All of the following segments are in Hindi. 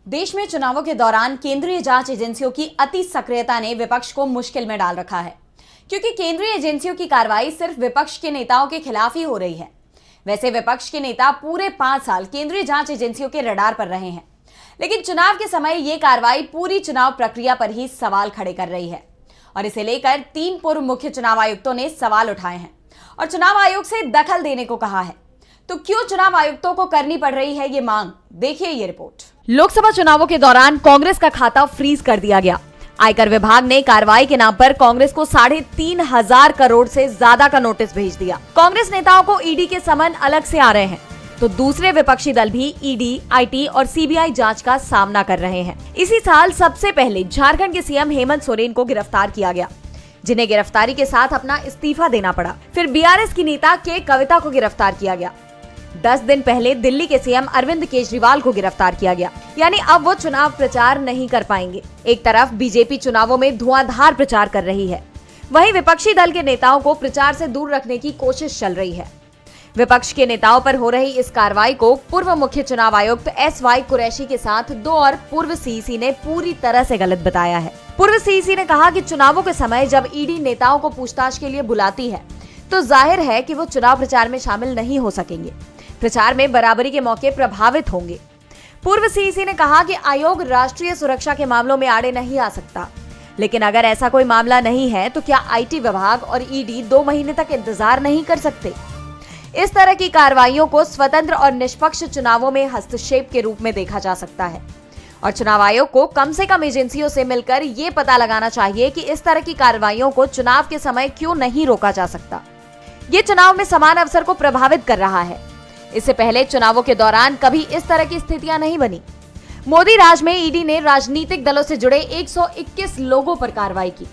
देश में चुनावों के दौरान केंद्रीय जांच एजेंसियों की अति सक्रियता ने विपक्ष को मुश्किल में डाल रखा है, क्योंकि केंद्रीय एजेंसियों की कार्रवाई सिर्फ विपक्ष के नेताओं के खिलाफ ही हो रही है। वैसे विपक्ष के नेता पूरे 5 साल केंद्रीय जांच एजेंसियों के रडार पर रहे हैं, लेकिन चुनाव के समय यह कार्रवाई पूरी चुनाव प्रक्रिया पर ही सवाल खड़े कर रही है और इसे लेकर 3 पूर्व मुख्य चुनाव आयुक्तों ने सवाल उठाए हैं और चुनाव आयोग से दखल देने को कहा है। तो क्यों चुनाव आयुक्तों को करनी पड़ रही है ये मांग? देखिए ये रिपोर्ट। लोकसभा चुनावों के दौरान कांग्रेस का खाता फ्रीज कर दिया गया। आयकर विभाग ने कार्रवाई के नाम पर कांग्रेस को 3,500 करोड़ से ज्यादा का नोटिस भेज दिया। कांग्रेस नेताओं को ईडी के समन अलग से आ रहे हैं, तो दूसरे विपक्षी दल भी ईडी, आईटी और सीबीआई जांच का सामना कर रहे हैं। इसी साल सबसे पहले झारखंड के सीएम हेमंत सोरेन को गिरफ्तार किया गया, जिन्हें गिरफ्तारी के साथ अपना इस्तीफा देना पड़ा। फिर बीआरएस की नेता के कविता को गिरफ्तार किया गया। 10 दिन पहले दिल्ली के सीएम अरविंद केजरीवाल को गिरफ्तार किया गया, यानी अब वो चुनाव प्रचार नहीं कर पाएंगे। एक तरफ बीजेपी चुनावों में धुआंधार प्रचार कर रही है, वहीं विपक्षी दल के नेताओं को प्रचार से दूर रखने की कोशिश चल रही है। विपक्ष के नेताओं पर हो रही इस कार्रवाई को पूर्व मुख्य चुनाव आयुक्त एसवाई कुरैशी के साथ 2 और पूर्व सीईसी ने पूरी तरह से गलत बताया है। पूर्व सीईसी ने कहा कि चुनावों के समय जब ईडी नेताओं को पूछताछ के लिए बुलाती है, तो जाहिर है कि वो चुनाव प्रचार में शामिल नहीं हो सकेंगे। प्रचार में बराबरी के मौके प्रभावित होंगे। पूर्व सीईसी ने कहा कि आयोग राष्ट्रीय सुरक्षा के मामलों में आड़े नहीं आ सकता, लेकिन अगर ऐसा कोई मामला नहीं है तो क्या आईटी विभाग और ईडी 2 महीने तक इंतजार नहीं कर सकते? इस तरह की कार्रवाइयों को स्वतंत्र और निष्पक्ष चुनावों में हस्तक्षेप के रूप में देखा जा सकता है और चुनाव आयोग को कम से कम एजेंसियों से मिलकर ये पता लगाना चाहिए कि इस तरह की कार्रवाइयों को चुनाव के समय क्यों नहीं रोका जा सकता। ये चुनाव में समान अवसर को प्रभावित कर रहा है। इससे पहले चुनावों के दौरान कभी इस तरह की स्थितियां नहीं बनी। मोदी राज में ईडी ने राजनीतिक दलों से जुड़े 121 लोगों पर कार्रवाई की,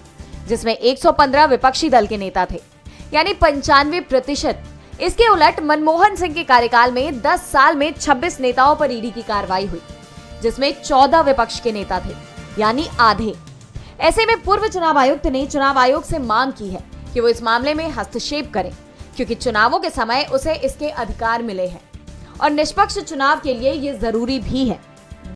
जिसमें 115 विपक्षी दल के नेता थे, यानी 95%। इसके उलट मनमोहन सिंह के कार्यकाल में 10 साल में 26 नेताओं पर ईडी की कार्रवाई हुई, जिसमें 14 विपक्ष के नेता थे, यानी आधे। ऐसे में पूर्व चुनाव आयुक्त ने चुनाव आयोग से मांग की है कि वो इस मामले में हस्तक्षेप करें, क्योंकि चुनावों के समय उसे इसके अधिकार मिले हैं और निष्पक्ष चुनाव के लिए ये जरूरी भी है।